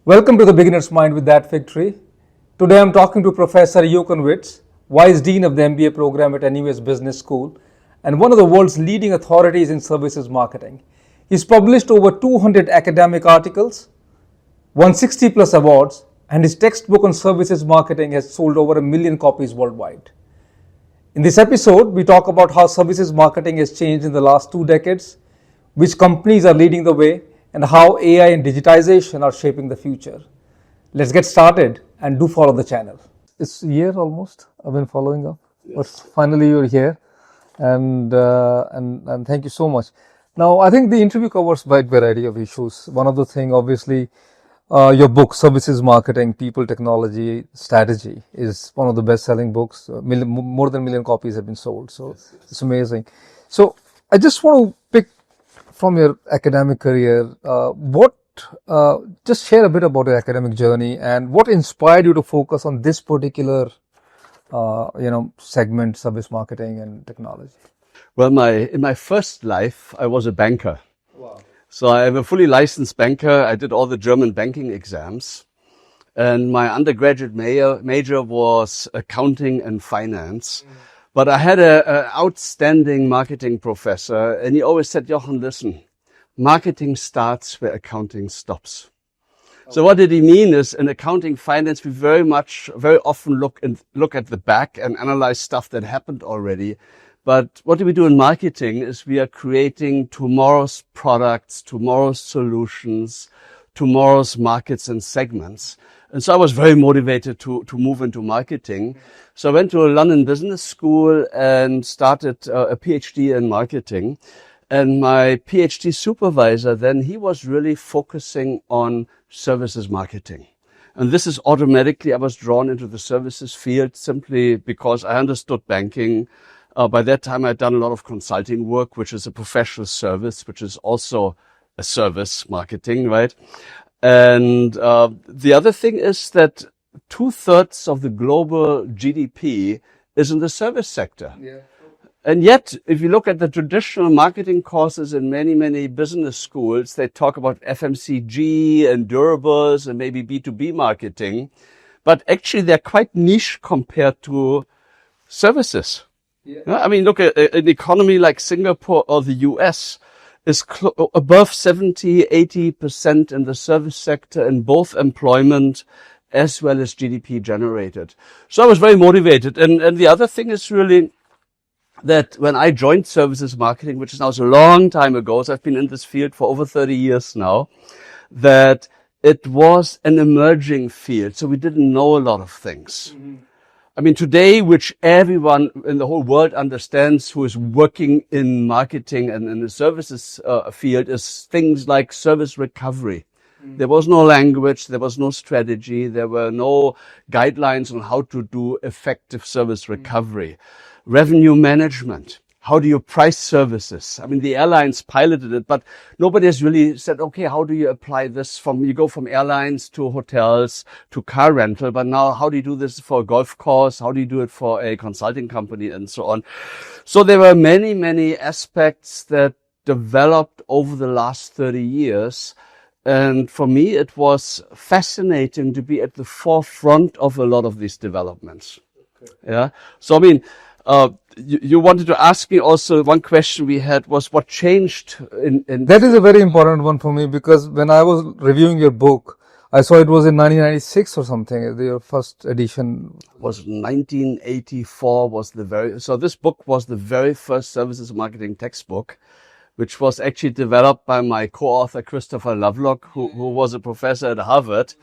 Welcome to the Beginner's Mind with That Fig Tree. Today I'm talking to Professor Jochen Wirtz, Vice Dean of the MBA program at NUS Business School and one of the world's leading authorities in services marketing. He's published over 200 academic articles, won 60 plus awards, and his textbook on services marketing has sold over 1 million copies worldwide. In this episode, we talk about how services marketing has changed in the last 2 decades, which companies are leading the way, and how AI and digitization are shaping the future. Let's get started and do follow the channel. It's a year almost I've been following up, but finally you're here, and thank you so much. Now, I think the interview covers a wide variety of issues. One of the things, obviously, your book, Services Marketing, People, Technology, Strategy, is one of the best-selling books. More than 1 million copies have been sold, so it's amazing. So I just want to pick from your academic career, just share a bit about your academic journey and what inspired you to focus on this particular, segment, service marketing and technology. Well, in my first life, I was a banker. Wow. So I am a fully licensed banker. I did all the German banking exams. And my undergraduate major was accounting and finance. But I had an outstanding marketing professor, and he always said, Jochen, listen, marketing starts where accounting stops. Okay. So what did he mean is in accounting finance, we very often look at the back and analyze stuff that happened already. But what do we do in marketing is we are creating tomorrow's products, tomorrow's solutions, tomorrow's markets and segments. And so I was very motivated to move into marketing. So I went to a London Business School and started a PhD in marketing. And my PhD supervisor then, he was really focusing on services marketing. And this is automatically, I was drawn into the services field simply because I understood banking. By that time, I'd done a lot of consulting work, which is a professional service, which is also a service marketing, right? And the other thing is that 2/3 of the global GDP is in the service sector. Yeah. And yet, if you look at the traditional marketing courses in many business schools, they talk about FMCG and durables and maybe B2B marketing. But actually, they're quite niche compared to services. Yeah. I mean, look at an economy like Singapore or the US is above 70-80% in the service sector in both employment as well as GDP generated. So I was very motivated. And the other thing is really that when I joined services marketing, which is now a long time ago, so I've been in this field for over 30 years now, that it was an emerging field. So we didn't know a lot of things. Mm-hmm. I mean, today, which everyone in the whole world understands who is working in marketing and in the services field is things like service recovery. Mm. There was no language, there was no strategy, there were no guidelines on how to do effective service recovery. Revenue management. How do you price services? I mean, the airlines piloted it, but nobody has really said, okay, how do you apply this you go from airlines to hotels to car rental, but now how do you do this for a golf course? How do you do it for a consulting company and so on? So there were many aspects that developed over the last 30 years. And for me, it was fascinating to be at the forefront of a lot of these developments. Okay. Yeah. So, I mean, you wanted to ask me also, one question we had was what changed in That is a very important one for me because when I was reviewing your book, I saw it was in 1996 or something, your first edition. Was 1984 so this book was the very first services marketing textbook, which was actually developed by my co-author Christopher Lovelock, who was a professor at Harvard.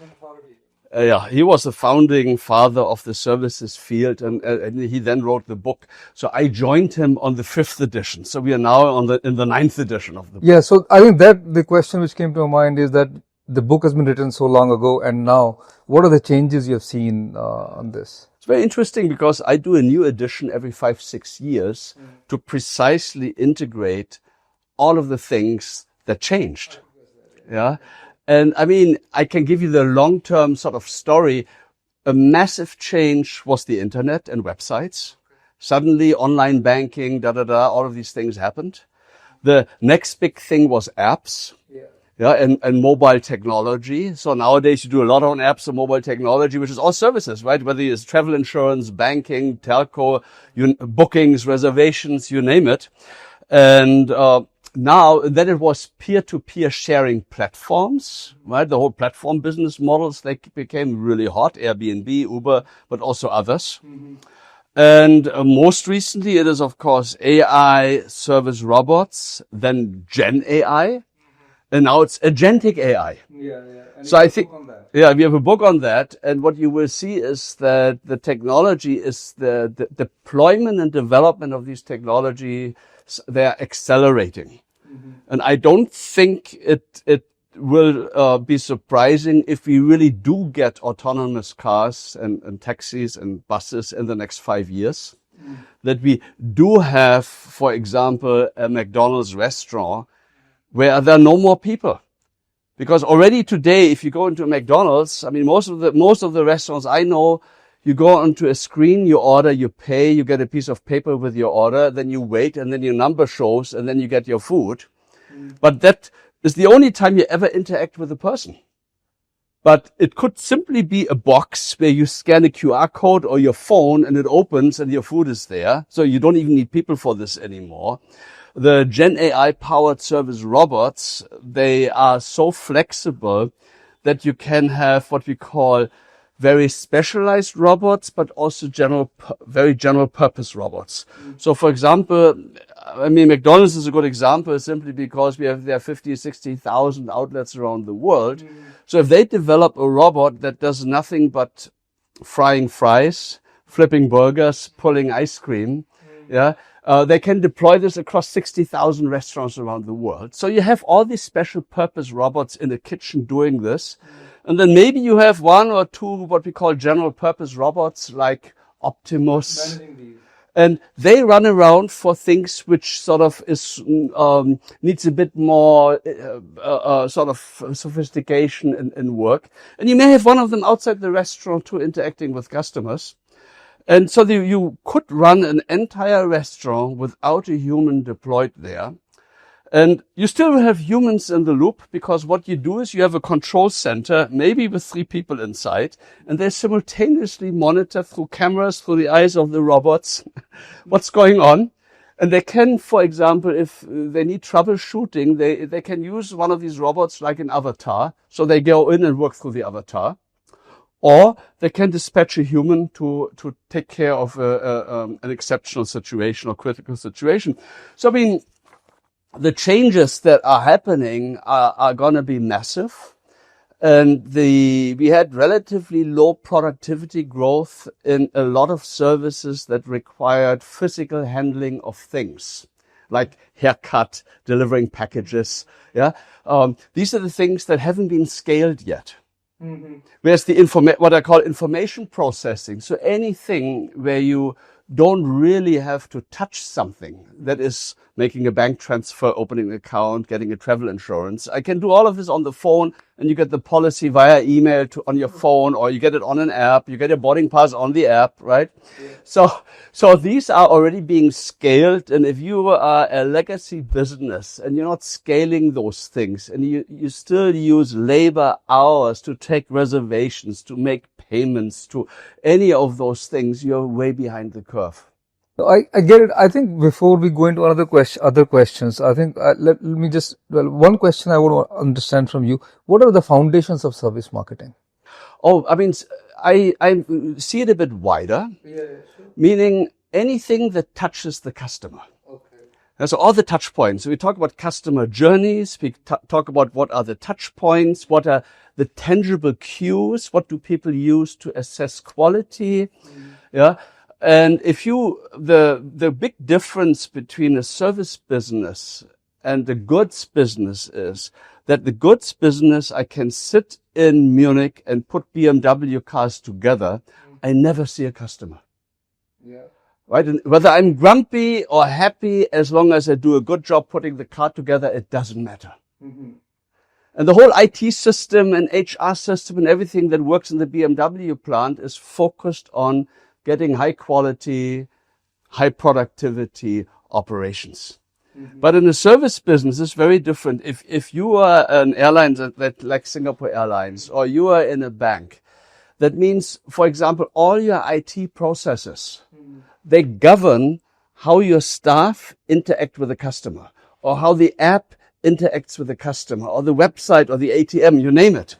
He was the founding father of the services field, and he then wrote the book. So I joined him on the 5th edition. So we are now in the 9th edition of the book. Yeah, so I think that the question which came to my mind is that the book has been written so long ago, and now what are the changes you have seen on this? It's very interesting because I do a new edition every 5-6 years to precisely integrate all of the things that changed. Yeah. And I mean, I can give you the long-term sort of story. A massive change was the internet and websites. Suddenly online banking, all of these things happened. The next big thing was apps. yeah, and mobile technology. So nowadays you do a lot on apps and mobile technology, which is all services, right? Whether it's travel insurance, banking, telco, bookings, reservations, you name it. And now then it was peer-to-peer sharing platforms, right? The whole platform business models, they became really hot, Airbnb, Uber, but also others. And most recently it is, of course, AI service robots, then Gen AI, and now it's agentic AI. Yeah. And So I think, yeah, we have a book on that. And what you will see is that the technology is the deployment and development of these technologies, they're accelerating. And I don't think it will be surprising if we really do get autonomous cars and taxis and buses in the next 5 years. That we do have, for example, a McDonald's restaurant where there are no more people. Because already today, if you go into a McDonald's, I mean, most of the restaurants I know, you go onto a screen, you order, you pay, you get a piece of paper with your order, then you wait, and then your number shows, and then you get your food. But that is the only time you ever interact with a person. But it could simply be a box where you scan a QR code or your phone and it opens and your food is there. So you don't even need people for this anymore. The Gen AI powered service robots, they are so flexible that you can have what we call very specialized robots, but also very general purpose robots. So for example, I mean, McDonald's is a good example simply because there are 50, 60,000 outlets around the world. So if they develop a robot that does nothing but frying fries, flipping burgers, pulling ice cream, they can deploy this across 60,000 restaurants around the world. So you have all these special purpose robots in the kitchen doing this. And then maybe you have one or two what we call general purpose robots like Optimus. And they run around for things which sort of needs a bit more sort of sophistication and work. And you may have one of them outside the restaurant too, interacting with customers. And so you could run an entire restaurant without a human deployed there. And you still have humans in the loop because what you do is you have a control center, maybe with 3 people inside, and they simultaneously monitor through cameras, through the eyes of the robots, what's going on. And they can, for example, if they need troubleshooting, they can use one of these robots like an avatar. So they go in and work through the avatar. Or they can dispatch a human to take care of an exceptional situation or critical situation. So, I mean, the changes that are happening are going to be massive. And we had relatively low productivity growth in a lot of services that required physical handling of things, like haircut, delivering packages. These are the things that haven't been scaled yet. Whereas what I call information processing, so anything where you don't really have to touch something, that is making a bank transfer, opening an account, getting a travel insurance. I can do all of this on the phone, and you get the policy via email on your phone, or you get it on an app, you get a boarding pass on the app, right? Yeah. So these are already being scaled, and if you are a legacy business and you're not scaling those things, and you still use labor hours to take reservations, to make payments, to any of those things, you're way behind the curve. I get it. I think before we go into other questions, I think let me just, one question I want to understand from you. What are the foundations of service marketing? Oh, I mean, I see it a bit wider, meaning anything that touches the customer. Okay. So all the touch points. So we talk about customer journeys. We talk about what are the touch points, what are the tangible cues, what do people use to assess quality, And if the big difference between a service business and the goods business is that the goods business, I can sit in Munich and put BMW cars together. I never see a customer. Yeah. Right? And whether I'm grumpy or happy, as long as I do a good job putting the car together, it doesn't matter. And the whole IT system and HR system and everything that works in the BMW plant is focused on getting high quality, high productivity operations. But in the service business, it's very different. If you are an airline that like Singapore Airlines, or you are in a bank, that means, for example, all your IT processes, they govern how your staff interact with the customer, or how the app interacts with the customer, or the website, or the ATM, you name it.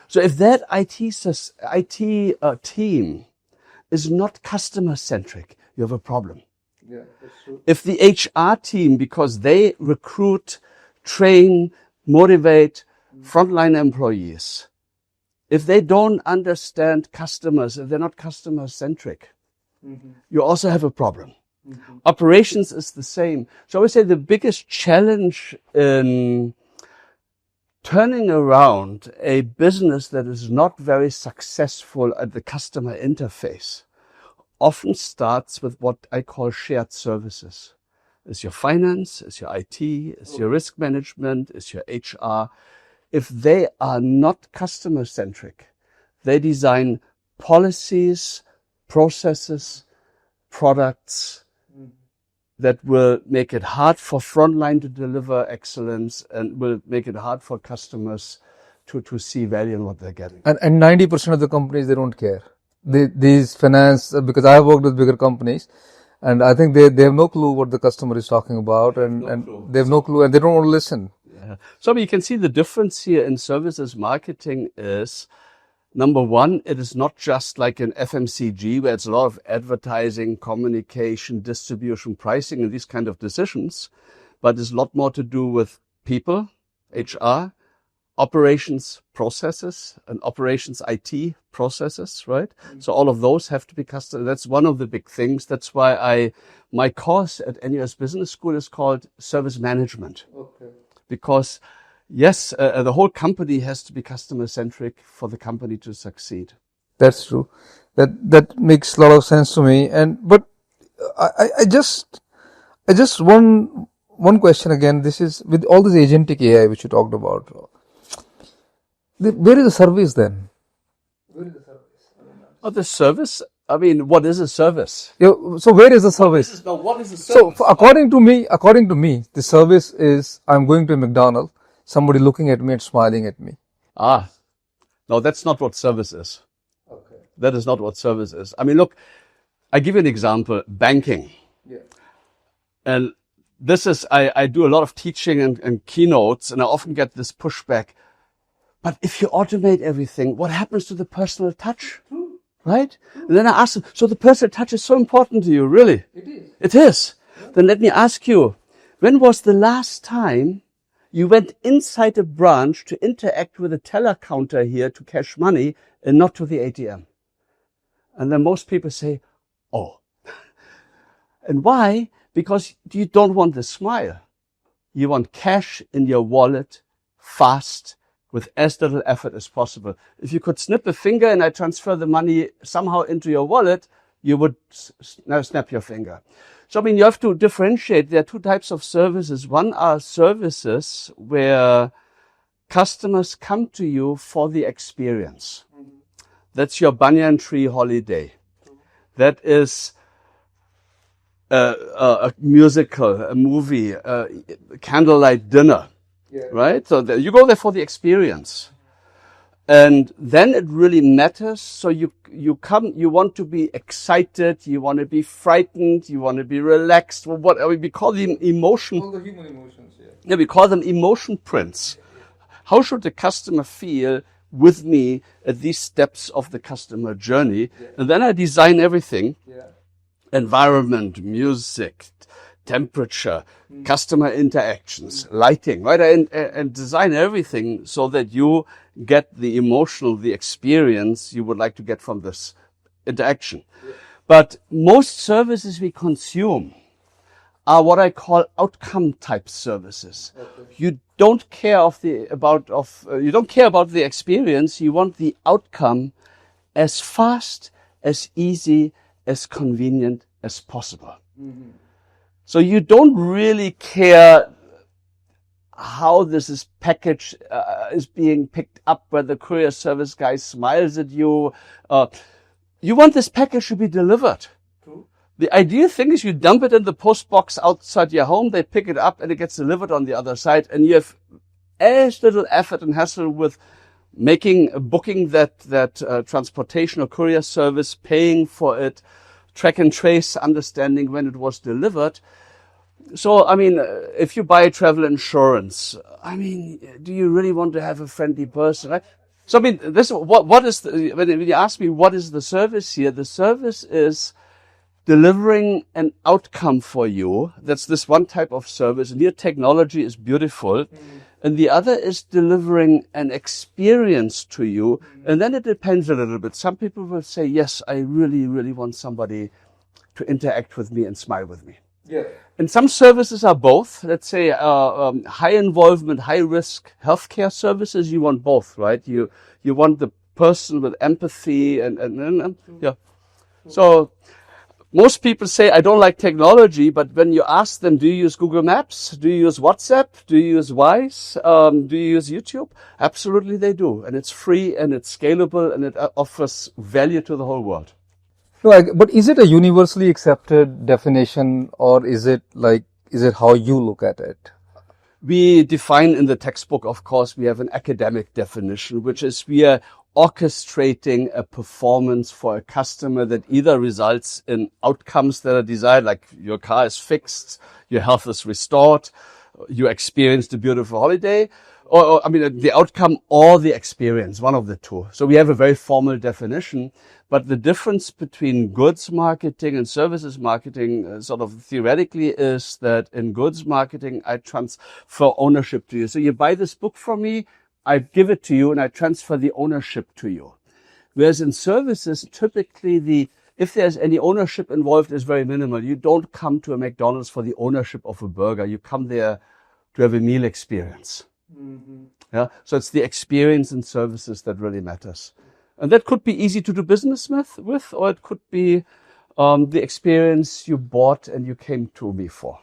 So if that IT team is not customer-centric, you have a problem. Yeah, that's true. If the HR team, because they recruit, train, motivate frontline employees, if they don't understand customers, if they're not customer-centric, you also have a problem. Operations is the same. So I would say the biggest challenge in turning around a business that is not very successful at the customer interface often starts with what I call shared services. It's your finance, it's your IT, it's your risk management, it's your HR. If they are not customer-centric, they design policies, processes, products that will make it hard for frontline to deliver excellence and will make it hard for customers to see value in what they're getting. And 90% of the companies, they don't care. These finance, because I have worked with bigger companies, and I think they have no clue what the customer is talking about, and they have no clue, and they don't want to listen. Yeah. So you can see the difference here in services marketing is, number one, it is not just like an FMCG where it's a lot of advertising, communication, distribution, pricing, and these kind of decisions, but it's a lot more to do with people, HR, operations processes, and operations IT processes, right? So all of those have to be custom. That's one of the big things. That's why my course at NUS Business School is called Service Management. Okay. Because yes, the whole company has to be customer-centric for the company to succeed. That's true. That makes a lot of sense to me. But I just one question again. This is with all this agentic AI which you talked about. Where is the service then? Where is the service? Oh, the service? I mean, what is a service? So where is the service? What is a service? So according to me, the service is I'm going to a McDonald's, somebody looking at me and smiling at me. No, that's not what service is. Okay. That is not what service is. I mean, look, I give you an example, banking. Yeah. And this is, I do a lot of teaching and keynotes, and I often get this pushback. But if you automate everything, what happens to the personal touch? True. Right? And then I ask them, so the personal touch is so important to you, really? It is. It is. Yeah. Then let me ask you, when was the last time you went inside a branch to interact with a teller counter here to cash money and not to the ATM? And then most people say, oh. And why? Because you don't want the smile. You want cash in your wallet, fast, with as little effort as possible. If you could snip a finger and I transfer the money somehow into your wallet, you would snap your finger. So, I mean, you have to differentiate. There are two types of services. One are services where customers come to you for the experience. That's your banyan tree holiday. That is a musical, a movie, a candlelight dinner. Yeah. Right? So you go there for the experience. And then it really matters. So you come, you want to be excited, you want to be frightened, you want to be relaxed. Well, we call them emotion. All the human emotions, yeah. Yeah, we call them emotion prints. How should the customer feel with me at these steps of the customer journey? Yeah. And then I design everything. Yeah. Environment, music, temperature, customer interactions, lighting, right? And design everything so that you get the emotional, the experience you would like to get from this interaction. Yeah. But most services we consume are what I call outcome type services. Okay. You don't care about the experience. You want the outcome as fast, as easy, as convenient as possible. Mm-hmm. So you don't really care how this is packaged, is being picked up, where the courier service guy smiles at you. You want this package to be delivered. True. The ideal thing is you dump it in the post box outside your home, they pick it up and it gets delivered on the other side, and you have as little effort and hassle with booking that transportation or courier service, paying for it, track and trace, understanding when it was delivered. So, I mean, if you buy travel insurance, I mean, do you really want to have a friendly person, right? So, I mean, when you ask me what is the service here, the service is delivering an outcome for you. That's this one type of service. And your technology is beautiful. And the other is delivering an experience to you. And then it depends a little bit. Some people will say, yes, I really, really want somebody to interact with me and smile with me. Yeah. And some services are both. Let's say high involvement, high risk healthcare services. You want both, right? You want the person with empathy and yeah. So most people say, I don't like technology, but when you ask them, do you use Google Maps? Do you use WhatsApp? Do you use Wise? Do you use YouTube? Absolutely they do. And it's free and it's scalable and it offers value to the whole world. No, but is it a universally accepted definition, or is it how you look at it? We define in the textbook, of course, we have an academic definition, which is we are orchestrating a performance for a customer that either results in outcomes that are desired, like your car is fixed, your health is restored, you experienced a beautiful holiday, or the outcome or the experience, one of the two. So we have a very formal definition, but the difference between goods marketing and services marketing sort of theoretically is that in goods marketing, I transfer ownership to you. So you buy this book from me, I give it to you and I transfer the ownership to you. Whereas in services, typically if there's any ownership involved, is very minimal. You don't come to a McDonald's for the ownership of a burger. You come there to have a meal experience. Mm-hmm. Yeah. So it's the experience and services that really matters. And that could be easy to do business with, or it could be the experience you bought and you came to me for.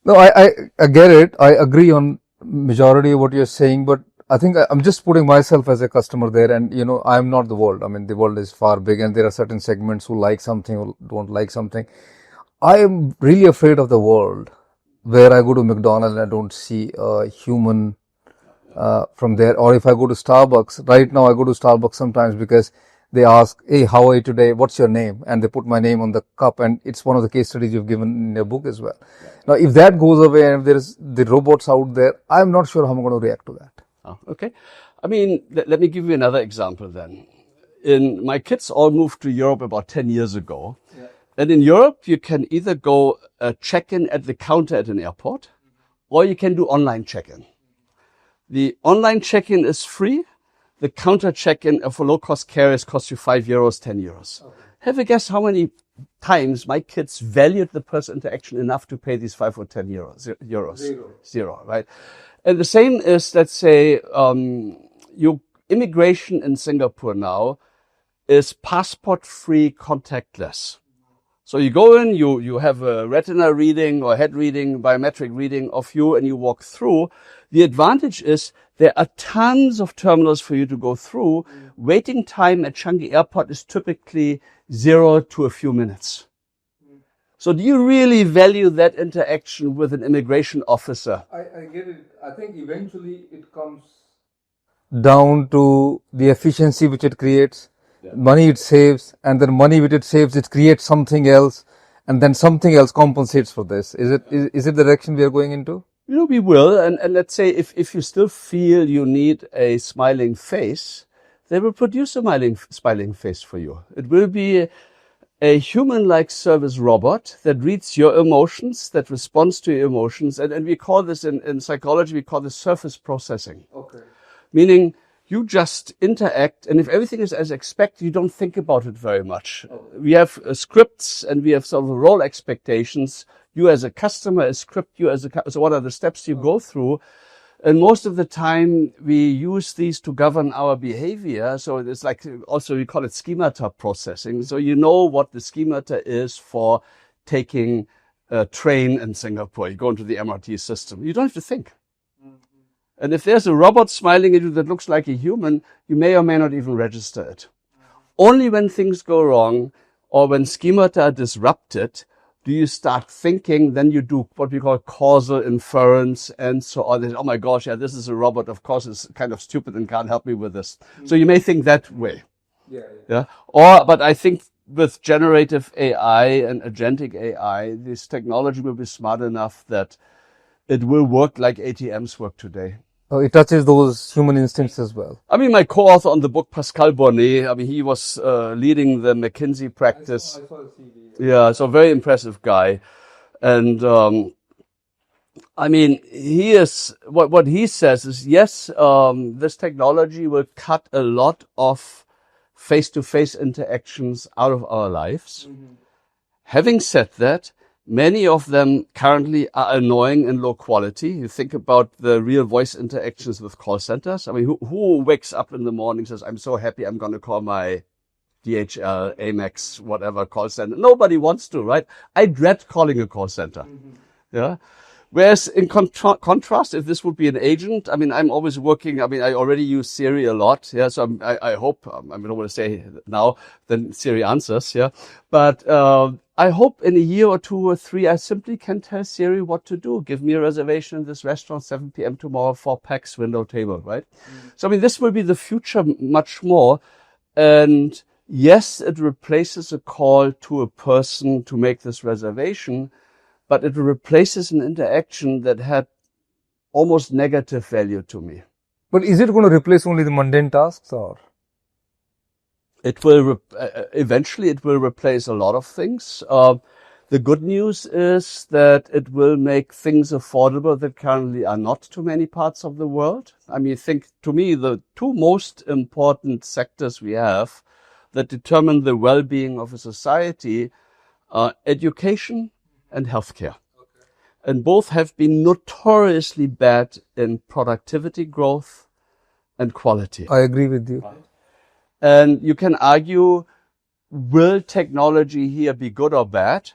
No, I get it. I agree on majority of what you're saying, but I think I'm just putting myself as a customer there, and I'm not the world. I mean, the world is far big, and there are certain segments who like something or don't like something. I am really afraid of the world where I go to McDonald's and I don't see a human from there. Or if I go to Starbucks, right now I go to Starbucks sometimes because they ask, hey, how are you today? What's your name? And they put my name on the cup, and it's one of the case studies you've given in your book as well. Now, if that goes away and if there's the robots out there, I'm not sure how I'm going to react to that. Okay. I mean, let me give you another example then. My kids all moved to Europe about 10 years ago. Yeah. And in Europe, you can either go check in at the counter at an airport, or you can do online check-in. The online check-in is free. The counter check-in for low-cost carriers costs you €5, €10. Okay. Have a guess how many times my kids valued the person interaction enough to pay these €5 or €10. Zero, right? And the same is, let's say, your immigration in Singapore now is passport-free, contactless. So you go in, you have a retina reading or head reading, biometric reading of you, and you walk through. The advantage is there are tons of terminals for you to go through. Waiting time at Changi Airport is typically 0 to a few minutes. So do you really value that interaction with an immigration officer? I get it. I think eventually it comes down to the efficiency which it creates, money it saves, and then money which it saves, it creates something else, and then something else compensates for this. Is it the direction we are going into? We will. And let's say if you still feel you need a smiling face, they will produce a smiling face for you. It will be a human-like service robot that reads your emotions, that responds to your emotions. And we call this in psychology, we call this surface processing. Okay. Meaning you just interact, and if everything is as expected, you don't think about it very much. Okay. We have scripts and we have sort of role expectations. You as a customer, a script, so what are the steps you go through? And most of the time we use these to govern our behavior. So it's like, also we call it schemata processing. So you know what the schemata is for taking a train in Singapore. You go into the MRT system. You don't have to think. Mm-hmm. And if there's a robot smiling at you that looks like a human, you may or may not even register it. Mm-hmm. Only when things go wrong, Or when schemata are disrupted, do you start thinking, then you do what we call causal inference and so on. Oh my gosh, yeah, this is a robot. Of course, it's kind of stupid and can't help me with this. So you may think that way. Yeah. But I think with generative AI and agentic AI, this technology will be smart enough that it will work like ATMs work today. It touches those human instincts as well. I mean, my co-author on the book, Pascal Bonnet, I mean, he was leading the McKinsey practice. I saw the CV. Yeah, so very impressive guy. And I mean, he is, what he says is, yes, this technology will cut a lot of face-to-face interactions out of our lives. Mm-hmm. Having said that, many of them currently are annoying and low quality. You think about the real voice interactions with call centers. I mean, who wakes up in the morning and says, I'm so happy I'm going to call my DHL, Amex, whatever call center. Nobody wants to, right? I dread calling a call center. Mm-hmm. Yeah. Whereas in contrast, if this would be an agent, I mean, I'm always working. I mean, I already use Siri a lot. Yeah. So I hope, I don't want to say now, then Siri answers. Yeah. But, I hope in a year or 2 or 3, I simply can tell Siri what to do. Give me a reservation in this restaurant, 7 p.m. tomorrow, 4 pax, window table, right? Mm. So, I mean, this will be the future much more. And yes, it replaces a call to a person to make this reservation, but it replaces an interaction that had almost negative value to me. But is it going to replace only the mundane tasks, or? It will, eventually it will replace a lot of things. The good news is that it will make things affordable that currently are not to many parts of the world. I mean, to me, the 2 most important sectors we have that determine the well-being of a society are education and healthcare. Okay. And both have been notoriously bad in productivity growth and quality. I agree with you. Right. And you can argue, will technology here be good or bad?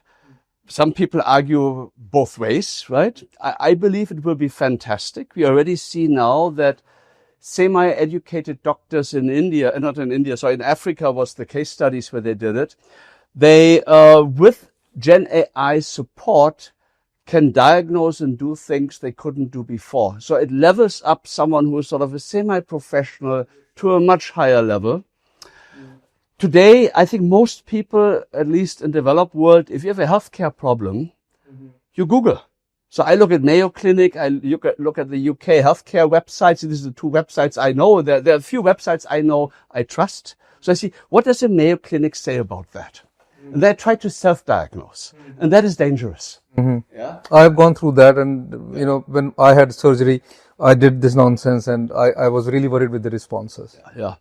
Some people argue both ways, right? I believe it will be fantastic. We already see now that semi-educated doctors in India, not in India, sorry, in Africa was the case studies where they did it. They, with Gen AI support, can diagnose and do things they couldn't do before. So it levels up someone who is sort of a semi-professional to a much higher level. Today, I think most people, at least in developed world, if you have a healthcare problem, you Google. So I look at Mayo Clinic, I look at the UK healthcare websites. These are the 2 websites I know. There are a few websites I know I trust. So I see, what does a Mayo Clinic say about that? And they try to self-diagnose. And that is dangerous. Mm-hmm. Yeah. I've gone through that, and you know, when I had surgery, I did this nonsense, and I was really worried with the responses. Yeah.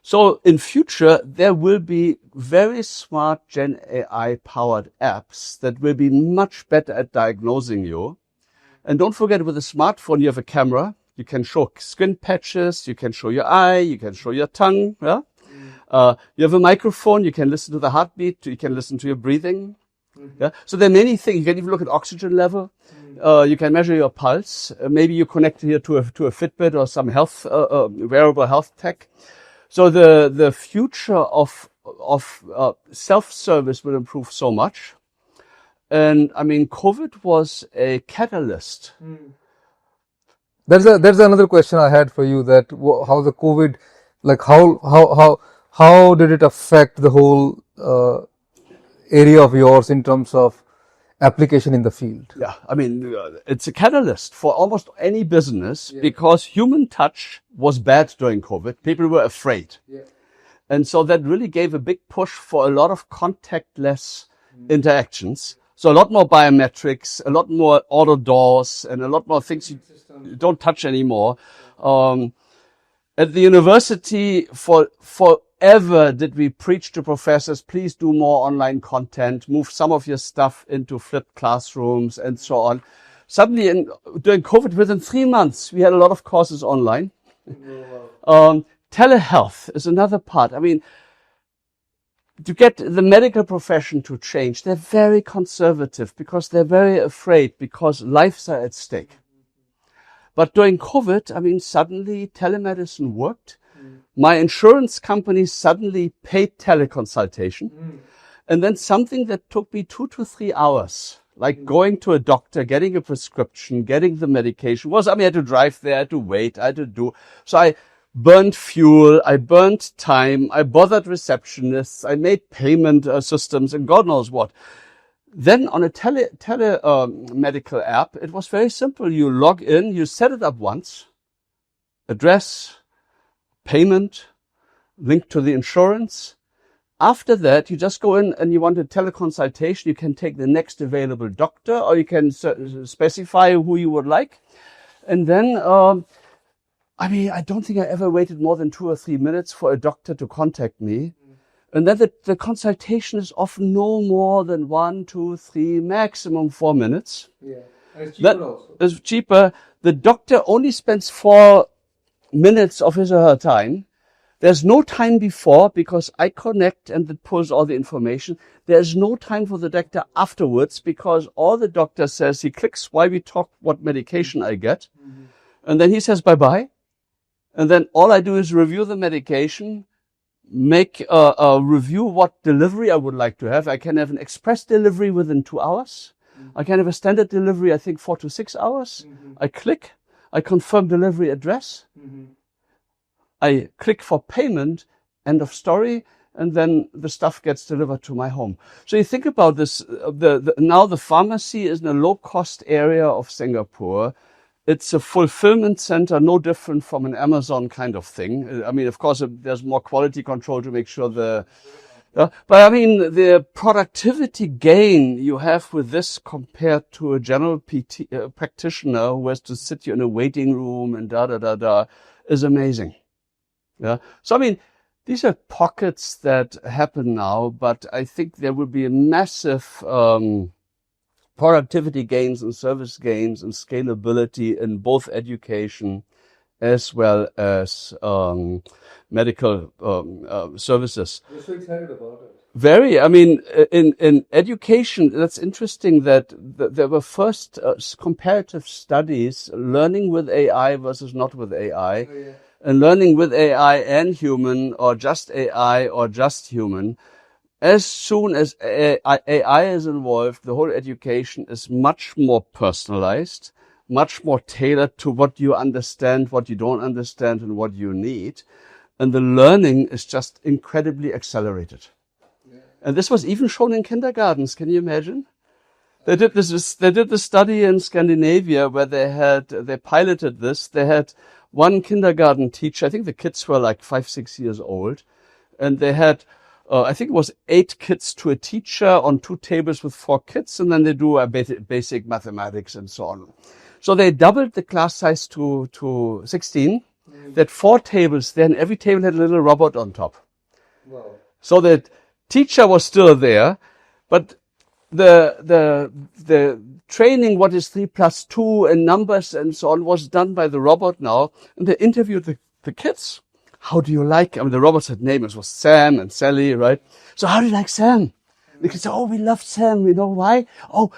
So in future, there will be very smart Gen AI powered apps that will be much better at diagnosing you. And don't forget, with a smartphone, you have a camera. You can show skin patches. You can show your eye. You can show your tongue. Yeah. You have a microphone. You can listen to the heartbeat. You can listen to your breathing. Yeah. So there are many things. You can even look at oxygen level. You can measure your pulse. Maybe you connect here to a Fitbit or some health, wearable health tech. So the future of self-service will improve so much. And I mean, COVID was a catalyst. There's another question I had for you, that how the COVID, like how did it affect the whole area of yours in terms of application in the field? Yeah, I mean, it's a catalyst for almost any business, because human touch was bad during COVID. People were afraid. Yeah. And so that really gave a big push for a lot of contactless interactions. So a lot more biometrics, a lot more auto doors, and a lot more things you don't touch anymore. At the university, forever did we preach to professors, please do more online content, move some of your stuff into flipped classrooms and so on. Suddenly, during COVID, within 3 months, we had a lot of courses online. Telehealth is another part. I mean, to get the medical profession to change, they're very conservative because they're very afraid, because lives are at stake. But during COVID, I mean, suddenly telemedicine worked. My insurance company suddenly paid teleconsultation. And then something that took me 2 to 3 hours, like going to a doctor, getting a prescription, getting the medication, I had to drive there, I had to wait, I had to do. So I burned fuel, I burned time, I bothered receptionists, I made payment systems and God knows what. Then on a medical app, it was very simple. You log in, you set it up once, address, payment, link to the insurance. After that, you just go in and you want a teleconsultation. You can take the next available doctor, or you can specify who you would like. And then, I don't think I ever waited more than 2 or 3 minutes for a doctor to contact me. And then the consultation is often no more than 1, 2, 3, maximum 4 minutes. Yeah, and it's cheaper also. It's cheaper. The doctor only spends 4 minutes of his or her time. There's no time before because I connect and it pulls all the information. There's no time for the doctor afterwards because all the doctor says, he clicks while we talk what medication I get. Mm-hmm. And then he says bye-bye. And then all I do is review the medication, make a review what delivery I would like to have. I can have an express delivery within 2 hours. Mm-hmm. I can have a standard delivery, I think 4 to 6 hours. Mm-hmm. I click, I confirm delivery address. Mm-hmm. I click for payment, end of story, and then the stuff gets delivered to my home. So you think about this, now the pharmacy is in a low-cost area of Singapore. It's a fulfillment center, no different from an Amazon kind of thing. Of course, there's more quality control to make sure but the productivity gain you have with this compared to a general practitioner who has to sit you in a waiting room and is amazing. Yeah. So, these are pockets that happen now, but I think there will be a massive productivity gains and service gains and scalability in both education as well as medical services. You're so excited about it. Very. In education, that's interesting that there were first comparative studies, learning with AI versus not with AI. Oh, yeah. And learning with AI and human, or just AI or just human. As soon as AI is involved, the whole education is much more personalized, much more tailored to what you understand, what you don't understand, and what you need. And the learning is just incredibly accelerated. Yeah. And this was even shown in kindergartens. Can you imagine? They did this study in Scandinavia where they piloted this. They had one kindergarten teacher, I think the kids were like 5, 6 years old, and they had, I think it was 8 kids to a teacher on 2 tables with 4 kids, and then they do a basic mathematics and so on. So they doubled the class size to 16. They had 4 tables there, and every table had a little robot on top. Wow. So the teacher was still there, but the training, what is 3 plus 2 and numbers and so on, was done by the robot now. And they interviewed the kids. How do you like? The robots had names. It was Sam and Sally, right? So how do you like Sam? They can say, oh, we love Sam. You know why? Oh,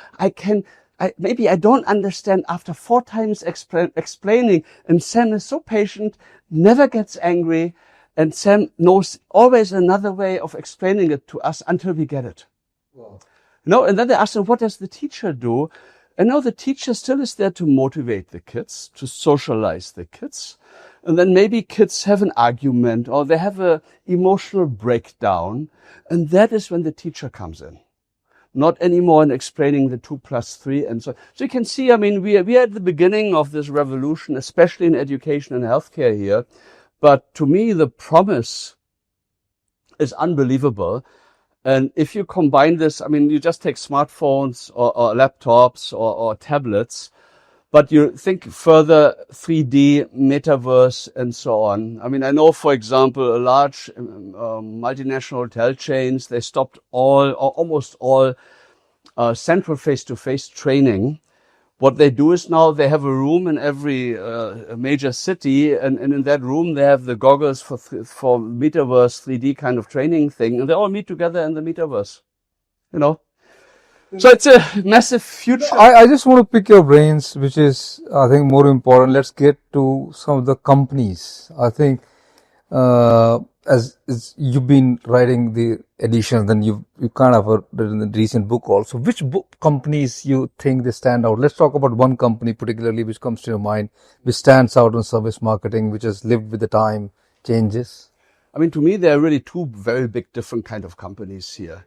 maybe I don't understand after 4 times explaining. And Sam is so patient, never gets angry. And Sam knows always another way of explaining it to us until we get it. Wow. And then they ask them, what does the teacher do? And now the teacher still is there to motivate the kids, to socialize the kids. And then maybe kids have an argument or they have an emotional breakdown. And that is when the teacher comes in. Not anymore in explaining the 2 plus 3 and so. So you can see, we are at the beginning of this revolution, especially in education and healthcare here. But to me, the promise is unbelievable. And if you combine this, you just take smartphones or laptops or tablets, but you think further 3D, metaverse, and so on. I know, for example, a large multinational hotel chains, they stopped almost all central face-to-face training. What they do is now they have a room in every major city, and in that room they have the goggles for metaverse 3D kind of training thing, and they all meet together in the metaverse. So it's a massive future. I just want to pick your brains, which is, I think, more important. Let's get to some of the companies. I think as you've been writing the editions, then you kind of written a recent book also. Which book companies you think they stand out? Let's talk about one company particularly which comes to your mind, which stands out in service marketing, which has lived with the time, changes. I mean, to me, there are really two very big different kind of companies here.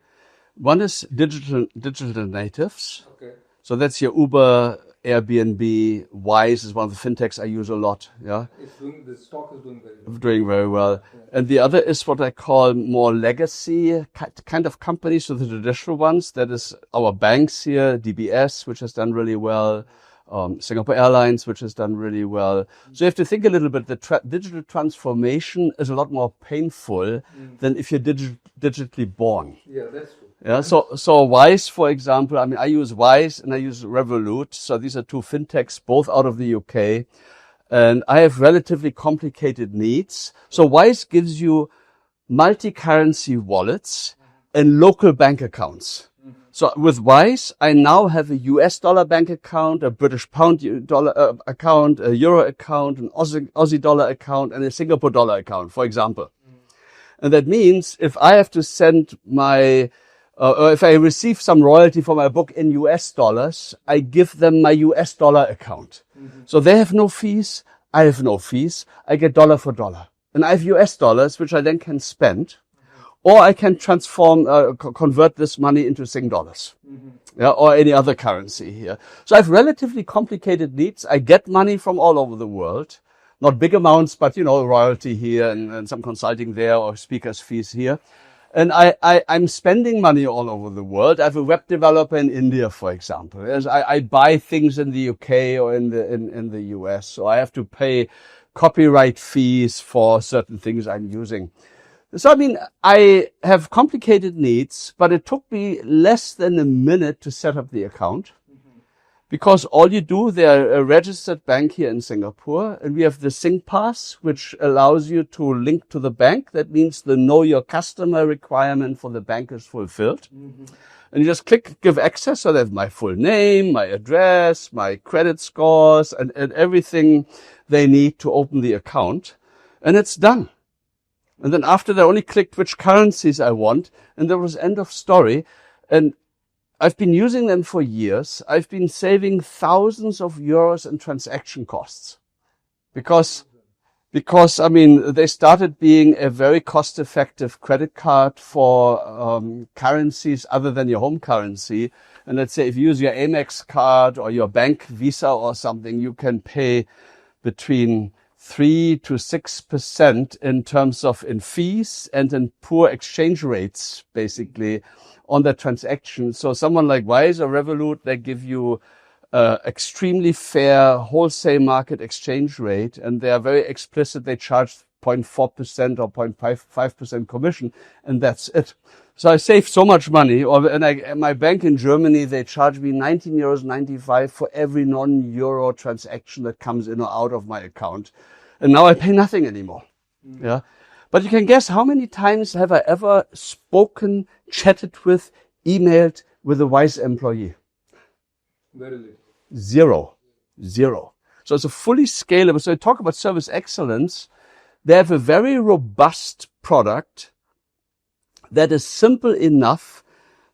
One is digital natives. Okay. So that's your Uber, Airbnb, Wise is one of the fintechs I use a lot. Yeah, The stock is doing very well. doing very well. And the other is what I call more legacy kind of companies, so the traditional ones. That is our banks here, DBS, which has done really well, Singapore Airlines, which has done really well. So you have to think a little bit. The digital transformation is a lot more painful than if you're digitally born. Yeah, that's true. Yeah, so Wise, for example, I mean, I use Wise and I use Revolut. So these are two fintechs, both out of the UK. And I have relatively complicated needs. So Wise gives you multi-currency wallets and local bank accounts. So with Wise, I now have a US dollar bank account, a British pound dollar account, a euro account, an Aussie dollar account, and a Singapore dollar account, for example. And that means if I have to send my or if I receive some royalty for my book in US dollars, I give them my US dollar account. So they have no fees. I have no fees. I get dollar for dollar. And I have US dollars, which I then can spend. Or I can convert this money into Sing dollars. Yeah, or any other currency here. So I have relatively complicated needs. I get money from all over the world. Not big amounts, but, royalty here and some consulting there or speakers' fees here. And I'm spending money all over the world. I have a web developer in India, for example. I buy things in the UK or in the US. So I have to pay copyright fees for certain things I'm using. So, I mean, I have complicated needs, but it took me less than a minute to set up the account. Because all you do, they're a registered bank here in Singapore, and we have the SingPass, which allows you to link to the bank. That means the know your customer requirement for the bank is fulfilled. And you just click give access, so they have my full name, my address, my credit scores, and everything they need to open the account. And it's done. And then after that, I only clicked which currencies I want, and there was end of story. And I've been using them for years. I've been saving thousands of euros in transaction costs because, I mean, they started being a very cost-effective credit card for currencies other than your home currency. And let's say if you use your Amex card or your bank Visa or something, you can pay between 3 to 6% in terms of in fees and in poor exchange rates, basically, on the transaction. So someone like Wise or Revolut, they give you extremely fair wholesale market exchange rate, and they are very explicit. They charge 0.4% or 0.5% commission, and that's it. So I save so much money. And my bank in Germany, they charge me 19.95 euros for every non-euro transaction that comes in or out of my account. And now I pay nothing anymore. Yeah. But you can guess how many times have I ever spoken, chatted with, emailed with a Wise employee? Very little. Zero. So it's a fully scalable. So I talk about service excellence. They have a very robust product that is simple enough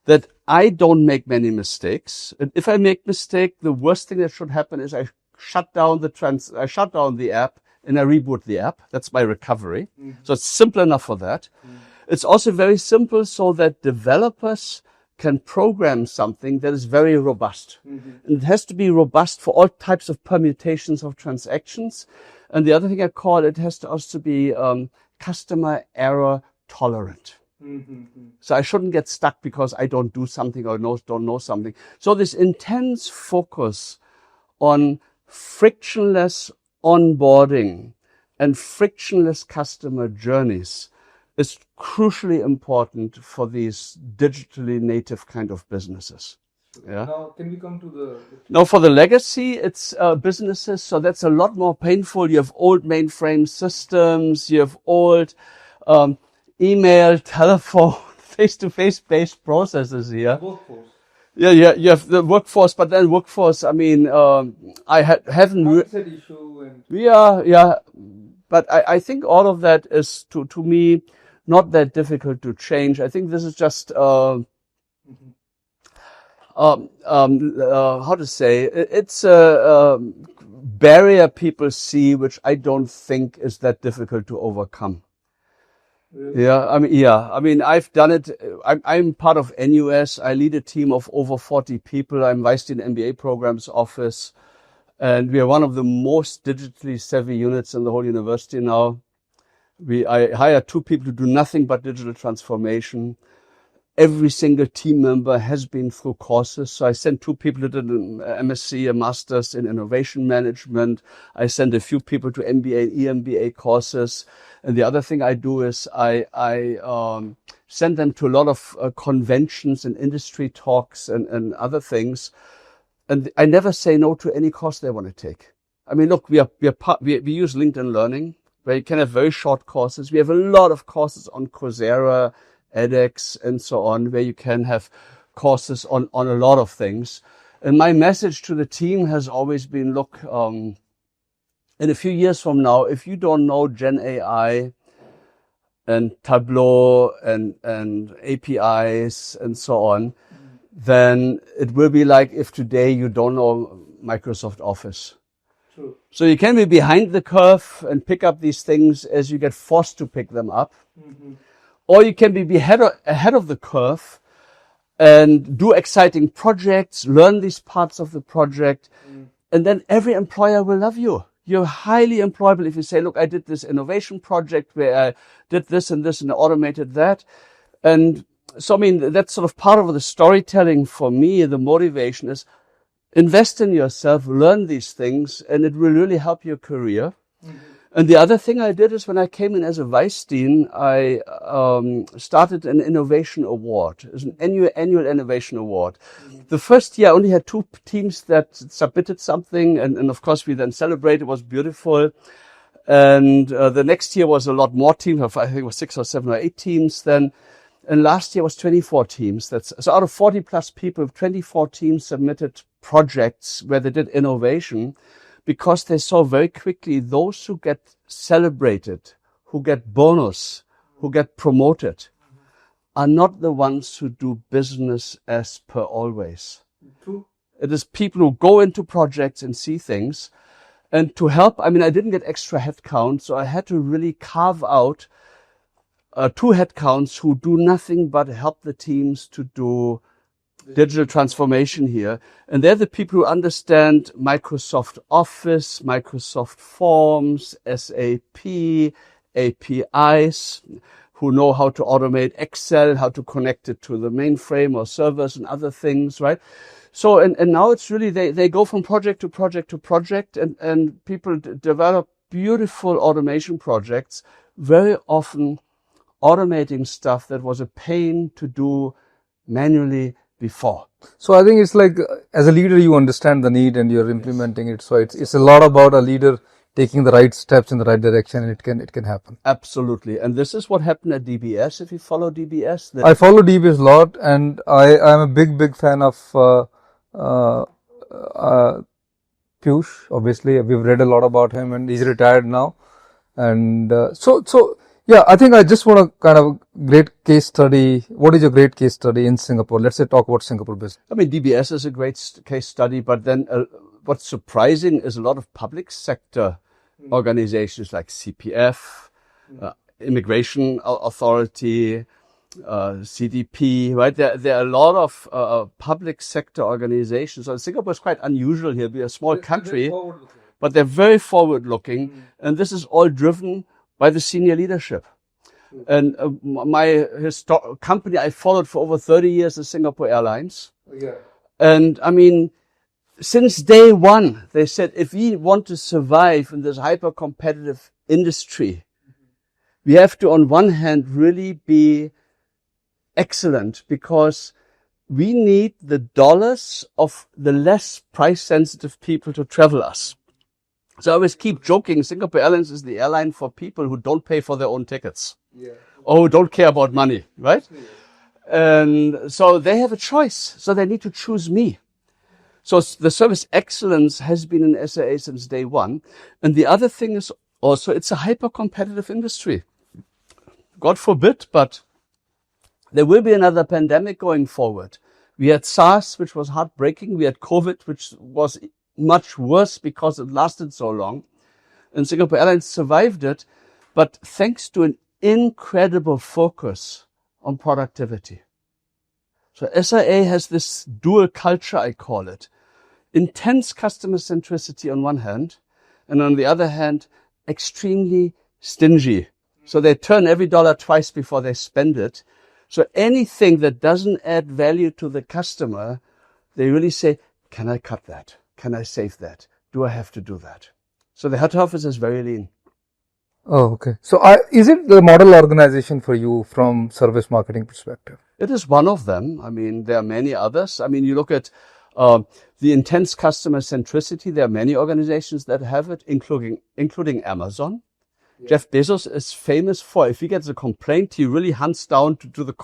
that I don't make many mistakes. And if I make mistake, the worst thing that should happen is I shut down the app and I reboot the app. That's my recovery. So it's simple enough for that. It's also very simple so that developers can program something that is very robust. And it has to be robust for all types of permutations of transactions. And the other thing I call it has to also be customer error tolerant. So I shouldn't get stuck because I don't do something or don't know something. So this intense focus on frictionless onboarding and frictionless customer journeys is crucially important for these digitally native kind of businesses. Yeah. Now, can we come to the... Now, for the legacy, it's businesses. So that's a lot more painful. You have old mainframe systems. You have old email, telephone, face-to-face based processes here. Workforce. Yeah, you have the workforce, but then workforce, I mean, I haven't... Mindset issue and... Yeah, But I think all of that is to me not that difficult to change. I think this is just how to say, it's a barrier people see, which I don't think is that difficult to overcome. Really? I mean, I've done it. I'm part of NUS. I lead a team of over 40 people. I'm vice dean MBA programs office, and we are one of the most digitally savvy units in the whole university now. I hire 2 people to do nothing but digital transformation. Every single team member has been through courses. So I sent 2 people to did an MSc, a master's in innovation management. I sent a few people to MBA and EMBA courses. And the other thing I do is I send them to a lot of conventions and industry talks and other things. And I never say no to any course they want to take. I mean, look, we use LinkedIn Learning, where you can have very short courses. We have a lot of courses on Coursera, edX, and so on, where you can have courses on a lot of things. And my message to the team has always been, look, in a few years from now, if you don't know Gen AI and Tableau and APIs and so on, then it will be like if today you don't know Microsoft Office. True. So you can be behind the curve and pick up these things as you get forced to pick them up. Mm-hmm. Or you can be ahead of the curve and do exciting projects, learn these parts of the project, and then every employer will love you. You're highly employable if you say, look, I did this innovation project where I did this and I automated that. And so, I mean, that's sort of part of the storytelling for me. The motivation is invest in yourself, learn these things, and it will really help your career. Mm-hmm. And the other thing I did is when I came in as a vice dean, I started an innovation award. It's an annual innovation award. Mm-hmm. The first year I only had 2 teams that submitted something, and of course we then celebrated. It was beautiful. And the next year was a lot more teams. I think it was 6 or 7 or 8 teams then. And last year was 24 teams. So out of 40 plus people, 24 teams submitted projects where they did innovation, because they saw very quickly those who get celebrated, who get bonus, who get promoted, are not the ones who do business as per always. True. It is people who go into projects and see things. And to help, I mean, I didn't get extra headcount, so I had to really carve out 2 headcounts who do nothing but help the teams to do digital transformation here. And they're the people who understand Microsoft Office, Microsoft Forms, SAP, APIs, who know how to automate Excel, how to connect it to the mainframe or servers and other things, right? So, and now it's really, they go from project to project to project, and people develop beautiful automation projects, very often automating stuff that was a pain to do manually before. So I think it's like, as a leader, you understand the need and you're implementing it. So it's a lot about a leader taking the right steps in the right direction, and it can happen. Absolutely. And this is what happened at DBS. If you follow DBS, I follow DBS a lot, and I'm a big fan of Piyush. Obviously, we've read a lot about him, and he's retired now. And so yeah, I think I just want to kind of great case study. What is your great case study in Singapore? Let's say talk about Singapore business. I mean, DBS is a great case study, but then what's surprising is a lot of public sector organizations like CPF, Immigration Authority, CDP, right? There are a lot of public sector organizations. So Singapore is quite unusual here. We're a small country, but they're very forward-looking, and this is all driven by the senior leadership. And my company I followed for over 30 years is Singapore Airlines. Yeah. And I mean, since day one, they said, if we want to survive in this hyper-competitive industry, we have to, on one hand, really be excellent, because we need the dollars of the less price-sensitive people to travel us. So I always keep joking, Singapore Airlines is the airline for people who don't pay for their own tickets. Yeah. Or who don't care about money, right? Yeah. And so they have a choice. So they need to choose me. So the service excellence has been in SAA since day one. And the other thing is also it's a hyper-competitive industry. God forbid, but there will be another pandemic going forward. We had SARS, which was heartbreaking. We had COVID, which was much worse because it lasted so long. And Singapore Airlines survived it, but thanks to an incredible focus on productivity. So SIA has this dual culture, I call it. Intense customer centricity on one hand, and on the other hand, extremely stingy. So they turn every dollar twice before they spend it. So anything that doesn't add value to the customer, they really say, can I cut that? Can I save that? Do I have to do that? So the head office is very lean. Oh, okay. So is it the model organization for you from service marketing perspective? It is one of them. I mean, there are many others. I mean, you look at the intense customer centricity. There are many organizations that have it, including Amazon. Yeah. Jeff Bezos is famous for, if he gets a complaint, he really hunts down to the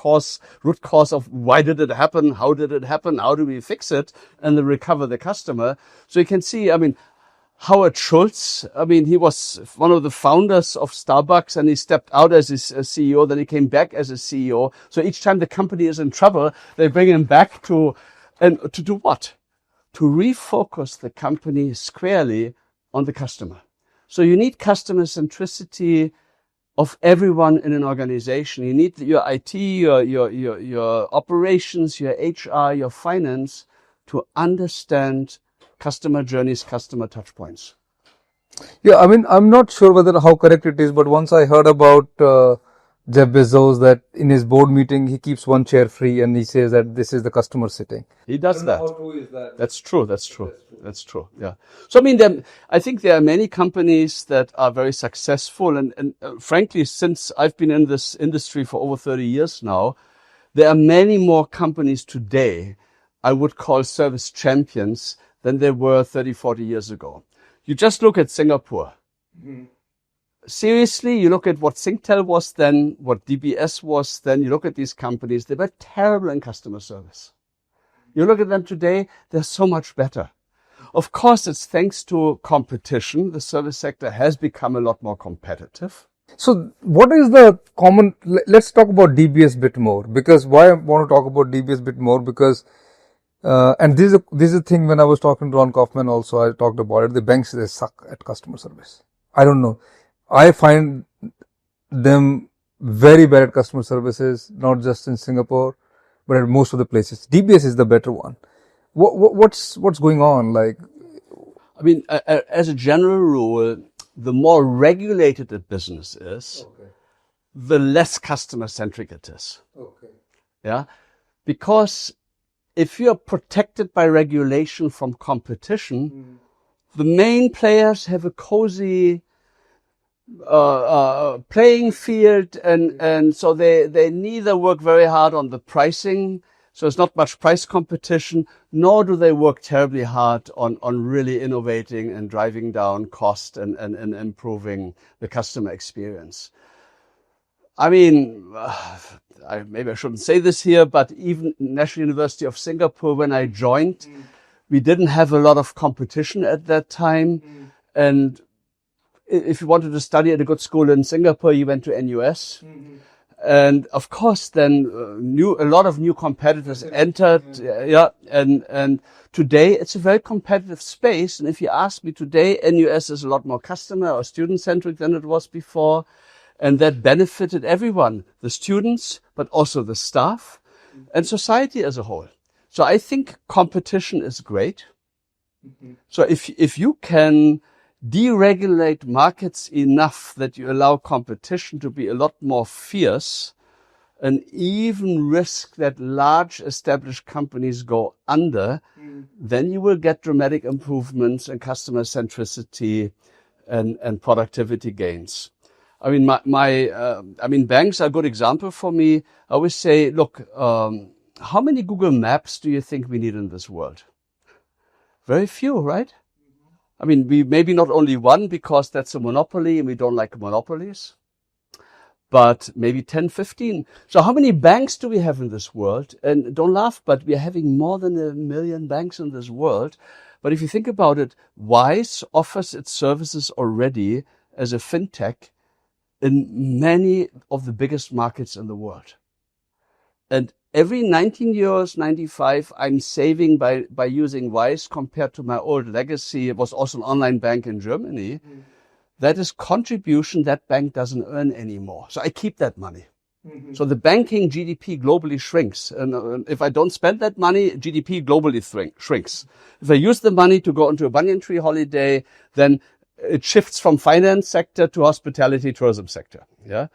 root cause of why did it happen? How did it happen? How do we fix it? And then recover the customer. So you can see, I mean, Howard Schultz, I mean, he was one of the founders of Starbucks and he stepped out as his CEO, then he came back as a CEO. So each time the company is in trouble, they bring him back to do what? To refocus the company squarely on the customer. So you need customer centricity of everyone in an organization. You need your IT, your operations, your HR, your finance to understand customer journeys, customer touch points. Yeah, I mean, I'm not sure whether how correct it is, but once I heard about Jeff Bezos that in his board meeting, he keeps one chair free and he says that this is the customer sitting. He does that. How true is that? That's true. Yeah. So, I mean, I think there are many companies that are very successful. And frankly, since I've been in this industry for over 30 years now, there are many more companies today I would call service champions than there were 30, 40 years ago. You just look at Singapore. Mm-hmm. Seriously, you look at what Singtel was then, what DBS was then, you look at these companies, they were terrible in customer service. You look at them today, they're so much better. Of course, it's thanks to competition. The service sector has become a lot more competitive. So what is the common, let's talk about DBS a bit more, because why I want to talk about DBS a bit more, because and this is a thing when I was talking to Ron Kaufman also, I talked about it. The banks, they suck at customer service. I don't know. I find them very bad at customer services, not just in Singapore, but at most of the places. DBS is the better one. What's going on? Like, I mean, as a general rule, the more regulated a business is, the less customer centric it is. Okay. Yeah. Because if you're protected by regulation from competition, the main players have a cozy playing field, and so they neither work very hard on the pricing, so it's not much price competition, nor do they work terribly hard on really innovating and driving down cost and improving the customer experience. I mean, maybe I shouldn't say this here, but even National University of Singapore, when I joined, we didn't have a lot of competition at that time. And if you wanted to study at a good school in Singapore, you went to NUS. And of course, then a lot of new competitors entered. And today it's a very competitive space. And if you ask me today, NUS is a lot more customer or student centric than it was before. And that benefited everyone, the students, but also the staff and society as a whole. So I think competition is great. So if you can deregulate markets enough that you allow competition to be a lot more fierce and even risk that large established companies go under, then you will get dramatic improvements in customer centricity and productivity gains. I mean, banks are a good example for me. I always say, look, how many Google Maps do you think we need in this world? Very few, right? I mean, we maybe not only one because that's a monopoly and we don't like monopolies, but maybe 10, 15. So how many banks do we have in this world? And don't laugh, but we are having more than 1 million banks in this world. But if you think about it, Wise offers its services already as a fintech in many of the biggest markets in the world. And every 19 euros, 95, I'm saving by using Wise compared to my old legacy. It was also an online bank in Germany. That is contribution that bank doesn't earn anymore. So I keep that money. So the banking GDP globally shrinks. And if I don't spend that money, GDP globally shrinks. If I use the money to go into a banyan tree holiday, then it shifts from finance sector to hospitality tourism sector. Yeah.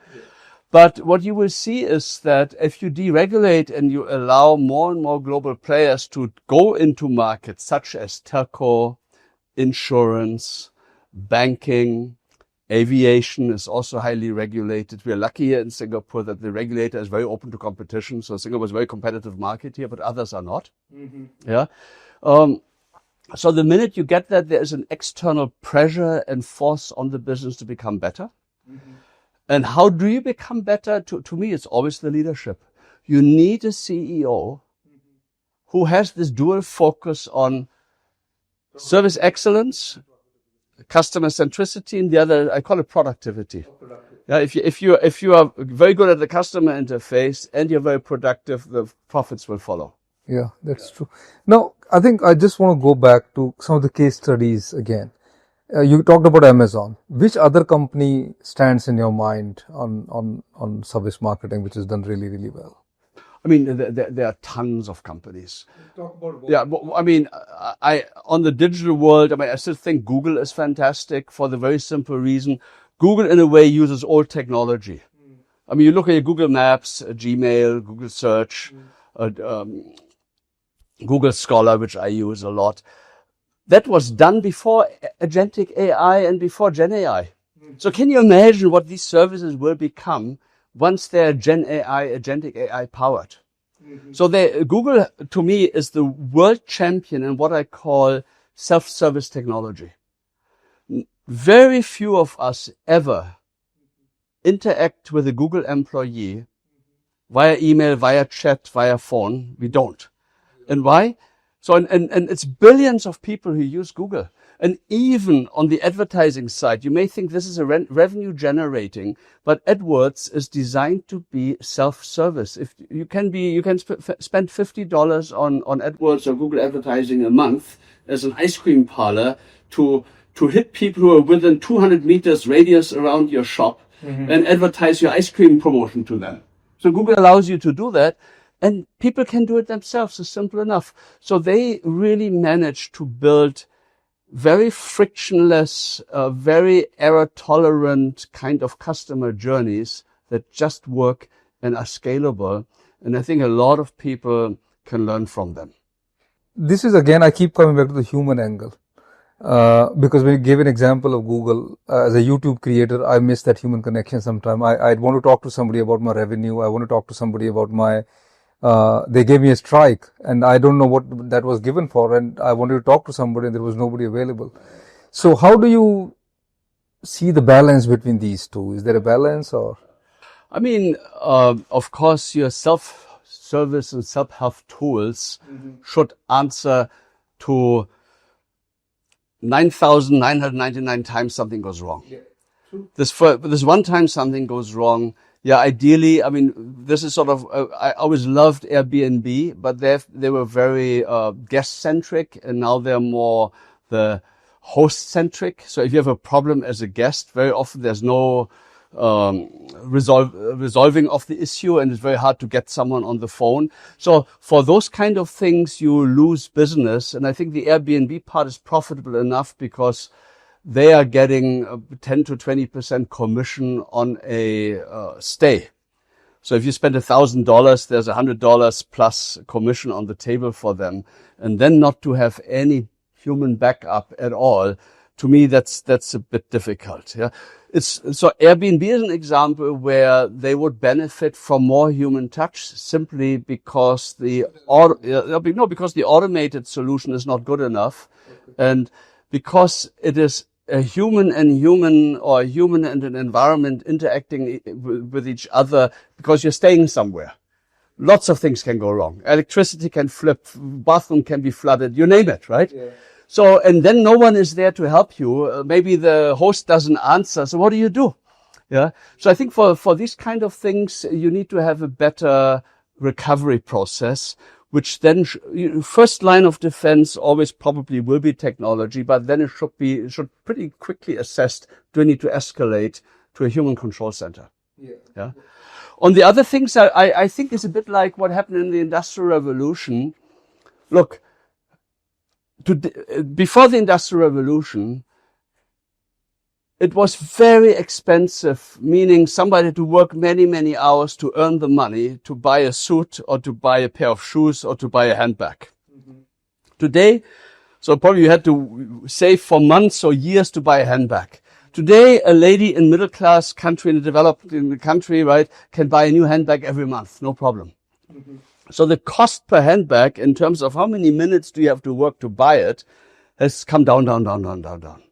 But what you will see is that if you deregulate and you allow more and more global players to go into markets such as telco, insurance, banking, aviation is also highly regulated. We are lucky here in Singapore that the regulator is very open to competition. So Singapore is a very competitive market here, but others are not. Yeah. So the minute you get that, there is an external pressure and force on the business to become better. And how do you become better? To me, it's always the leadership. You need a CEO who has this dual focus on service excellence, customer centricity, and the other, I call it productivity. Yeah, if you are very good at the customer interface and you're very productive, the profits will follow. Yeah, that's true. Now, I think I just want to go back to some of the case studies again. You talked about Amazon. Which other company stands in your mind on service marketing, which has done really, really well? I mean, there are tons of companies. Talk about both. Yeah, I mean, on the digital world, I mean, I still think Google is fantastic for the very simple reason. Google, in a way, uses old technology. I mean, you look at your Google Maps, Gmail, Google Search, Google Scholar, which I use a lot. That was done before agentic AI and before Gen AI. So can you imagine what these services will become once they're Gen AI, agentic AI powered? So Google, to me, is the world champion in what I call self-service technology. Very few of us ever interact with a Google employee via email, via chat, via phone. We don't. And why? So, and it's billions of people who use Google. And even on the advertising side, you may think this is a revenue generating, but AdWords is designed to be self-service. If you can spend $50 on AdWords or Google advertising a month as an ice cream parlor to hit people who are within 200 meters radius around your shop and advertise your ice cream promotion to them. So Google allows you to do that. And people can do it themselves. It's simple enough. So they really managed to build very frictionless, very error-tolerant kind of customer journeys that just work and are scalable. And I think a lot of people can learn from them. This is, again, I keep coming back to the human angle. Because when you gave an example of Google, as a YouTube creator, I miss that human connection sometime. I'd want to talk to somebody about my revenue. I want to talk to somebody about they gave me a strike and I don't know what that was given for, and I wanted to talk to somebody and there was nobody available. So how do you see the balance between these two? Is there a balance or? I mean, of course, your self-service and self-help tools should answer to 9,999 times something goes wrong. Yeah, true. This one time something goes wrong. Yeah, ideally, I mean, this is sort of, I always loved Airbnb, but they were very guest-centric, and now they're more the host-centric. So if you have a problem as a guest, very often there's no resolving of the issue, and it's very hard to get someone on the phone. So for those kind of things, you lose business. And I think the Airbnb part is profitable enough because they are getting 10 to 20% commission on a stay. So if you spend $1,000, there's $100 plus commission on the table for them. And then not to have any human backup at all, to me, that's a bit difficult. Yeah. So Airbnb is an example where they would benefit from more human touch simply because the automated solution is not good enough. And because it is a human and human, or a human and an environment interacting with each other, because you're staying somewhere. Lots of things can go wrong. Electricity can flip, bathroom can be flooded, you name it, right? Yeah. So, and then no one is there to help you. Maybe the host doesn't answer. So what do you do? Yeah. So I think for these kind of things, you need to have a better recovery process, which then first line of defense always probably will be technology, but then it should pretty quickly assessed. Do we need to escalate to a human control center? Yeah. On the other things, I think it's a bit like what happened in the Industrial Revolution. Look, before the Industrial Revolution, it was very expensive, meaning somebody had to work many, many hours to earn the money to buy a suit or to buy a pair of shoes or to buy a handbag. Mm-hmm. Today, so probably you had to save for months or years to buy a handbag. Today, a lady in middle class country, in a developed country, right, can buy a new handbag every month, no problem. Mm-hmm. So the cost per handbag in terms of how many minutes do you have to work to buy it has come down.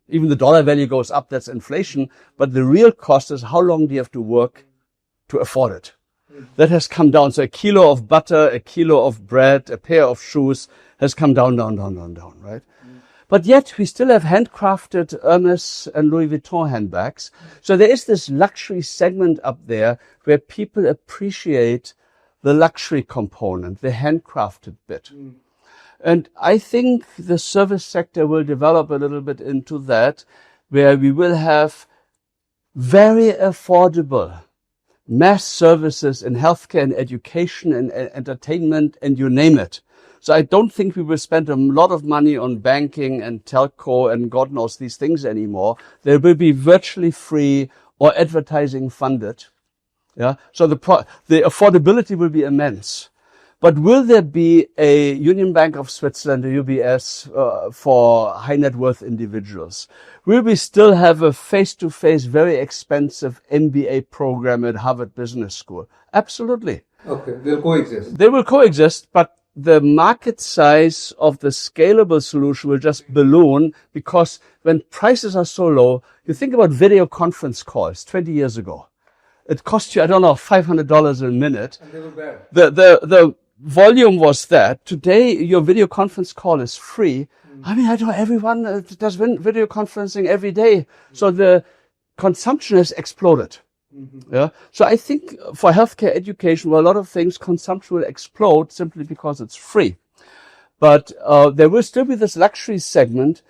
Even the dollar value goes up, that's inflation, but the real cost is how long do you have to work to afford it. That has come down. So a kilo of butter, a kilo of bread, a pair of shoes has come down, right? But yet we still have handcrafted Hermes and Louis Vuitton handbags. So there is this luxury segment up there where people appreciate the luxury component, the handcrafted bit. And I think the service sector will develop a little bit into that, where we will have very affordable mass services in healthcare and education and entertainment and you name it. So I don't think we will spend a lot of money on banking and telco and God knows these things anymore. They will be virtually free or advertising funded. Yeah. So the affordability will be immense. But will there be a Union Bank of Switzerland, a UBS, for high net worth individuals? Will we still have a face-to-face, very expensive MBA program at Harvard Business School? Absolutely. Okay, they'll coexist. They will coexist, but the market size of the scalable solution will just balloon because when prices are so low, you think about video conference calls 20 years ago. It cost you, I don't know, $500 a minute. And they were bad. The volume was that. Today, your video conference call is free. I mean, I know everyone does video conferencing every day. So the consumption has exploded. Mm-hmm. Yeah. So I think for healthcare education, well, a lot of things, consumption will explode simply because it's free. But there will still be this luxury segment,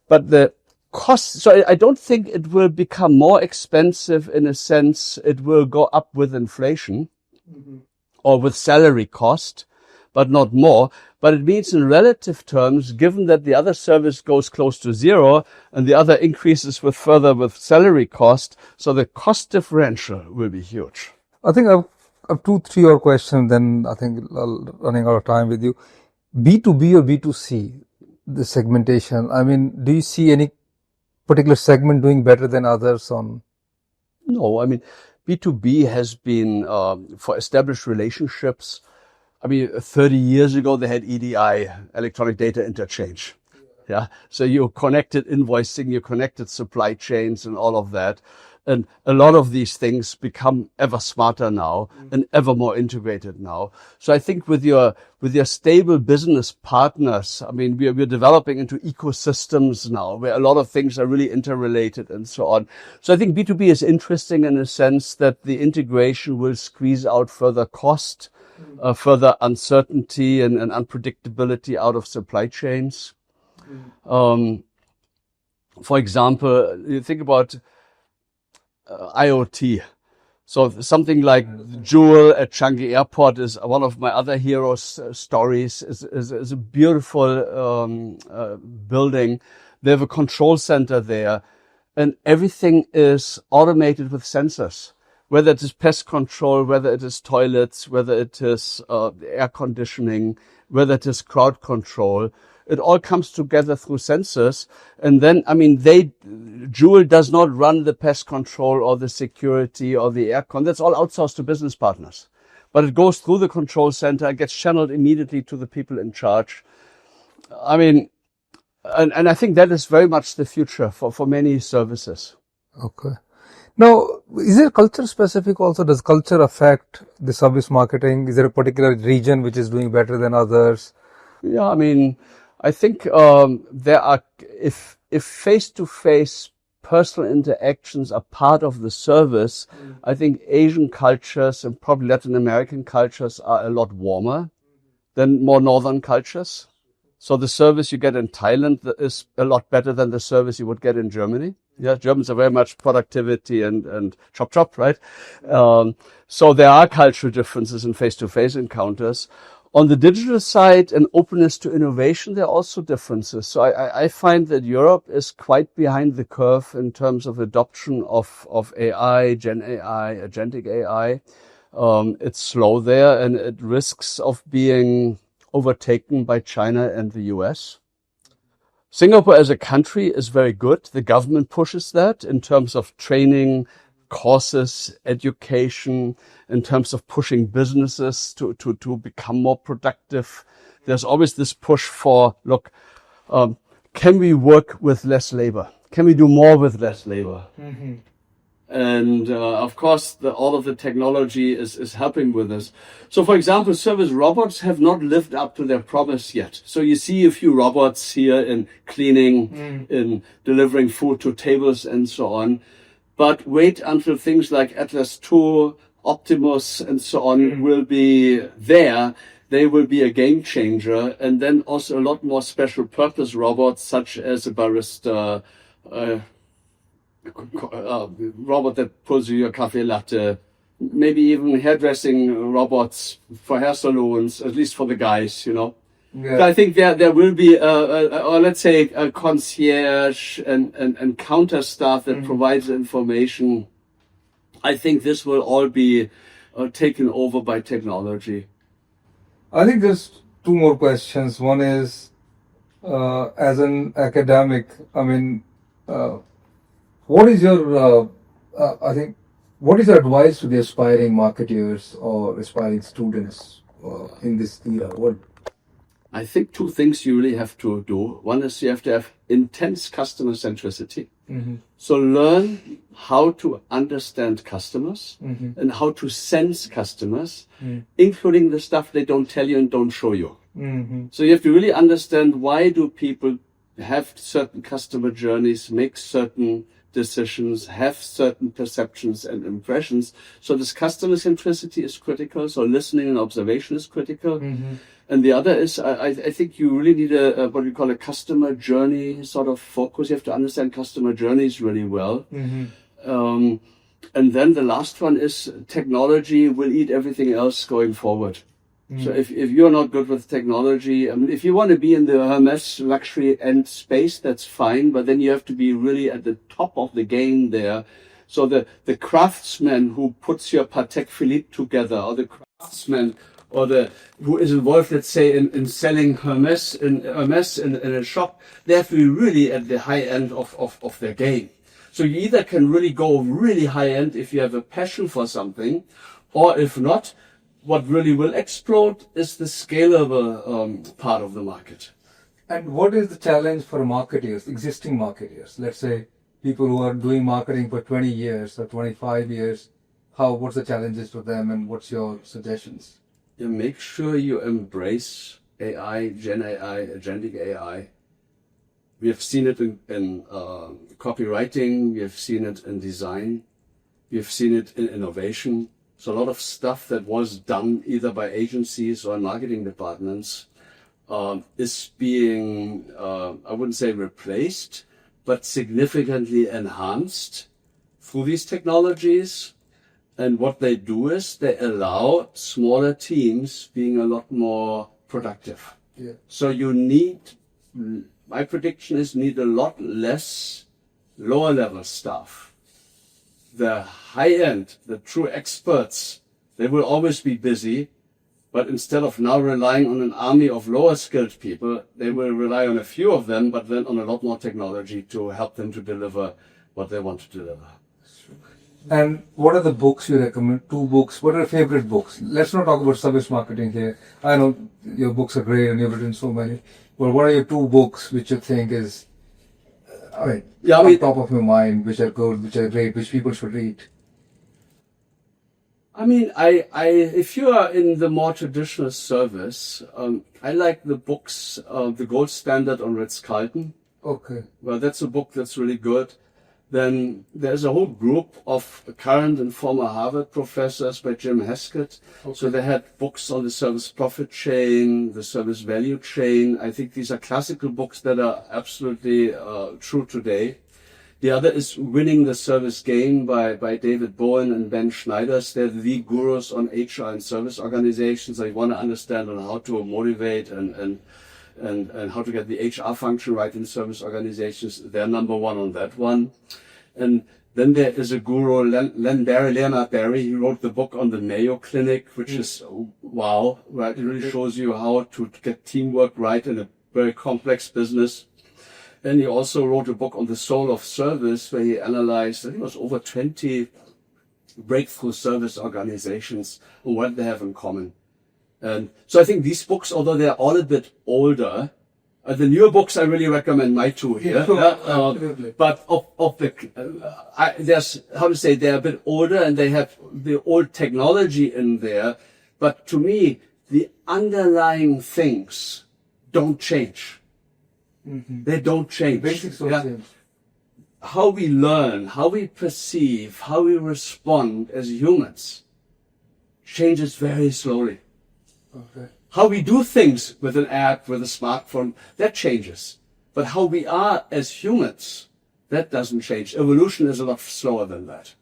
but the cost, so I don't think it will become more expensive in a sense. It will go up with inflation. Mm-hmm. Or with salary cost, but not more. But it means in relative terms, given that the other service goes close to zero and the other increases with salary cost, so the cost differential will be huge. I think I have 2-3 more questions, then I think running out of time with you. B2B or B2C, the segmentation, I mean, do you see any particular segment doing better than others on? No, I mean, B2B has been, for established relationships. I mean, 30 years ago, they had EDI, electronic data interchange. Yeah. So you connected invoicing, you connected supply chains and all of that. And a lot of these things become ever smarter now and ever more integrated now. So I think with your stable business partners, I mean, we're developing into ecosystems now where a lot of things are really interrelated and so on. So I think B2B is interesting in a sense that the integration will squeeze out further cost, further uncertainty and unpredictability out of supply chains. For example, you think about IoT. So something like Jewel at Changi Airport is one of my other heroes' stories. Is a beautiful building. They have a control center there, and everything is automated with sensors. Whether it is pest control, whether it is toilets, whether it is air conditioning, whether it is crowd control. It all comes together through sensors. And then, I mean, Jewel does not run the pest control or the security or the aircon. That's all outsourced to business partners. But it goes through the control center and gets channeled immediately to the people in charge. I mean, and I think that is very much the future for many services. Okay. Now, is there culture specific also? Does culture affect the service marketing? Is there a particular region which is doing better than others? Yeah, I mean, I think there are, if face-to-face personal interactions are part of the service, I think Asian cultures and probably Latin American cultures are a lot warmer than more northern cultures. So the service you get in Thailand is a lot better than the service you would get in Germany. Yeah, Germans are very much productivity and chop chop, right? So there are cultural differences in face-to-face encounters. On the digital side and openness to innovation, there are also differences. So I find that Europe is quite behind the curve in terms of adoption of AI, Gen AI, agentic AI. It's slow there and it risks of being overtaken by China and the US. Singapore as a country is very good. The government pushes that in terms of training, courses, education, in terms of pushing businesses to become more productive. There's always this push for, look, can we work with less labor? Can we do more with less labor? Mm-hmm. And of course, all of the technology is helping with this. So, for example, service robots have not lived up to their promise yet. So you see a few robots here in cleaning, in delivering food to tables and so on. But wait until things like Atlas 2, Optimus and so on will be there. They will be a game changer. And then also a lot more special purpose robots, such as a barista, robot that pulls you your cafe latte, maybe even hairdressing robots for hair salons, at least for the guys, you know. Yeah. So I think there will be or let's say a concierge and counter staff that provides information. I think this will all be taken over by technology. I think there's two more questions. One is, as an academic, I mean, what is your, what is your advice to the aspiring marketeers or aspiring students in this era? I think two things you really have to do. One is you have to have intense customer centricity. Mm-hmm. So learn how to understand customers and how to sense customers, including the stuff they don't tell you and don't show you. Mm-hmm. So you have to really understand, why do people have certain customer journeys, make certain decisions, have certain perceptions and impressions. So this customer centricity is critical. So listening and observation is critical. Mm-hmm. And the other is, I think you really need what we call a customer journey sort of focus. You have to understand customer journeys really well. Mm-hmm. And then the last one is, technology will eat everything else going forward. Mm-hmm. So if you're not good with technology, I mean, if you want to be in the Hermes luxury end space, that's fine. But then you have to be really at the top of the game there. So the craftsman who puts your Patek Philippe together, or the craftsman or who is involved, let's say, in selling Hermes in a shop, they have to be really at the high end of their game. So you either can really go really high end if you have a passion for something, or if not, what really will explode is the scalable part of the market. And what is the challenge for marketers, existing marketers? Let's say people who are doing marketing for 20 years or 25 years, what's the challenges for them, and what's your suggestions? You make sure you embrace AI, Gen AI, agentic AI. We have seen it in copywriting, we have seen it in design, we have seen it in innovation. So a lot of stuff that was done either by agencies or marketing departments is being, I wouldn't say replaced, but significantly enhanced through these technologies. And what they do is they allow smaller teams being a lot more productive. Yeah. So you need, my prediction is, need a lot less lower level staff. The high end, the true experts, they will always be busy, but instead of now relying on an army of lower skilled people, they will rely on a few of them, but then on a lot more technology to help them to deliver what they want to deliver. And what are the books you recommend? 2 books. What are your favorite books? Let's not talk about service marketing here. I know your books are great and you've written so many. But what are your 2 books which you think is, on top of your mind, which are good, which are great, which people should read? I mean, if you are in the more traditional service, I like the books, The Gold Standard on Ritz-Carlton. Okay. Well, that's a book that's really good. Then there's a whole group of current and former Harvard professors by Jim Heskett. Okay. So they had books on the service profit chain, the service value chain. I think these are classical books that are absolutely true today. The other is Winning the Service Game by David Bowen and Ben Schneiders. They're the gurus on HR and service organizations. They want to understand on how to motivate and how to get the HR function right in service organizations. They're number one on that one. And then there is a guru, Leonard Barry. He wrote the book on the Mayo Clinic, which is wow, right? It really shows you how to get teamwork right in a very complex business. And he also wrote a book on the soul of service, where he analyzed, I think it was over 20 breakthrough service organizations and what they have in common. And so I think these books, although they're all a bit older, the newer books I really recommend my two here. But there's, how to say, they're a bit older and they have the old technology in there. But to me, the underlying things don't change. Mm-hmm. They don't change. Basics don't change. How we learn, how we perceive, how we respond as humans changes very slowly. Okay. How we do things with an app, with a smartphone, that changes. But how we are as humans, that doesn't change. Evolution is a lot slower than that.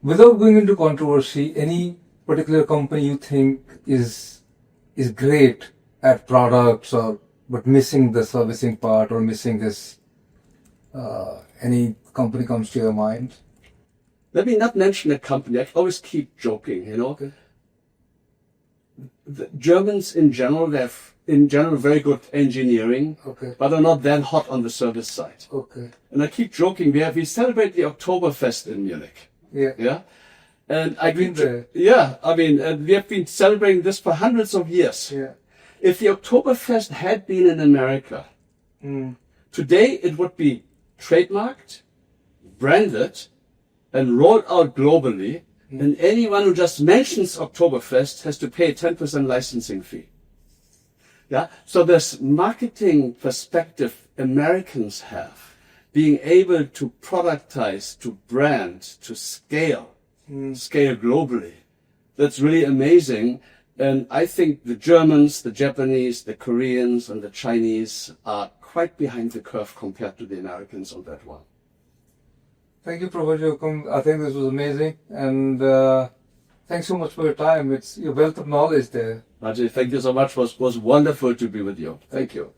Without going into controversy, any particular company you think is great at products but missing the servicing part or missing this, any company comes to your mind? Let me not mention a company. I always keep joking, you know. Okay. The Germans in general, they have very good engineering, okay, but are not that hot on the service side. Okay. And I keep joking, we celebrate the Oktoberfest in Munich. Yeah. Yeah. And I've been there. Yeah, I mean, we have been celebrating this for hundreds of years. Yeah. If the Oktoberfest had been in America, today it would be trademarked, branded, and rolled out globally. And anyone who just mentions Oktoberfest has to pay a 10% licensing fee. Yeah. So this marketing perspective Americans have, being able to productize, to brand, to scale globally, that's really amazing. And I think the Germans, the Japanese, the Koreans, and the Chinese are quite behind the curve compared to the Americans on that one. Thank you, Prof. Jochen. I think this was amazing. And thanks so much for your time. It's your wealth of knowledge there. Ajay, thank you so much. It was wonderful to be with you. Thank you.